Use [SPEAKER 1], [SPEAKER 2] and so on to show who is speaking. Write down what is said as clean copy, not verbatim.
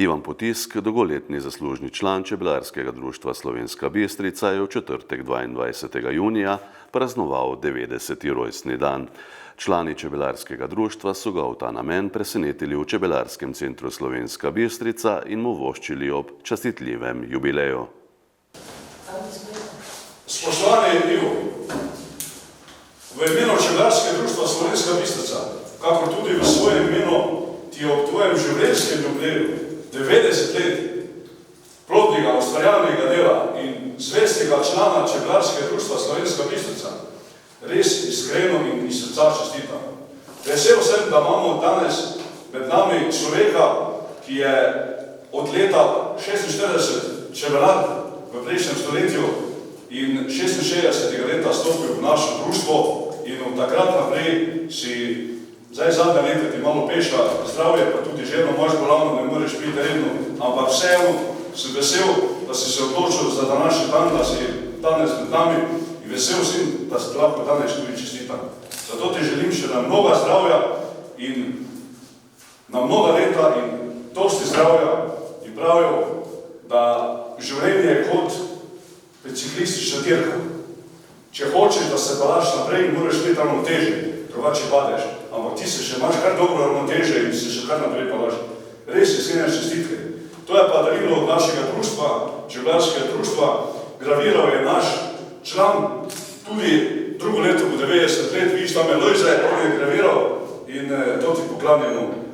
[SPEAKER 1] Ivan Potisk, dolgoletni zaslužni član Čebelarskega društva Slovenska Bistrica, je v četrtek 22. junija praznoval 90. rojstni dan. Člani Čebelarskega društva so ga v ta namen presenetili v Čebelarskem centru Slovenska Bistrica in mu voščili ob častitljivem jubileju.
[SPEAKER 2] Spoštovani Ivo, v imenu Čebelarskega društva Slovenska Bistrica, kakor tudi v svojem imenu, ti ob tvojem življenjskem jubileju 90 let plodnega, ustvarjalnega dela in zvestega člana Čebelarskega društva Slovenska Bistrica res iskreno in iz srca čestitam. Vesel sem, da imamo danes med nami človeka, ki je od leta 46 čebelar v prejšnjem stoletju in 66. leta stopil v naše društvo in od takrat naprej si zdaj zadnje leta ti malo peša zdravje, pa tudi ženo imaš bolano, ne moreš biti redno, ampak vseeno sem vesel, da si se odločil za današnji dan, da si danes med nami in vesel sem, da si lahko danes tudi čestitam. Zato ti želim še na mnoga zdravja in na mnoga leta in dosti zdravja in pravijo, da življenje je kot biciklistična dirka. Če hočeš, da se balaš naprej, moraš biti ravnotežen, drugače padeš. Ampak ti se še imaš kar dobro ravnoteže in se še kar naprej palaš. Res iskrene čestitke. To je pa darilo od našega društva, Čebelarskega društva. Graviral je naš član, tudi drugo leto bo 90 let, vidiš tam je Lojze, on je graviral in to ti poklanjeno.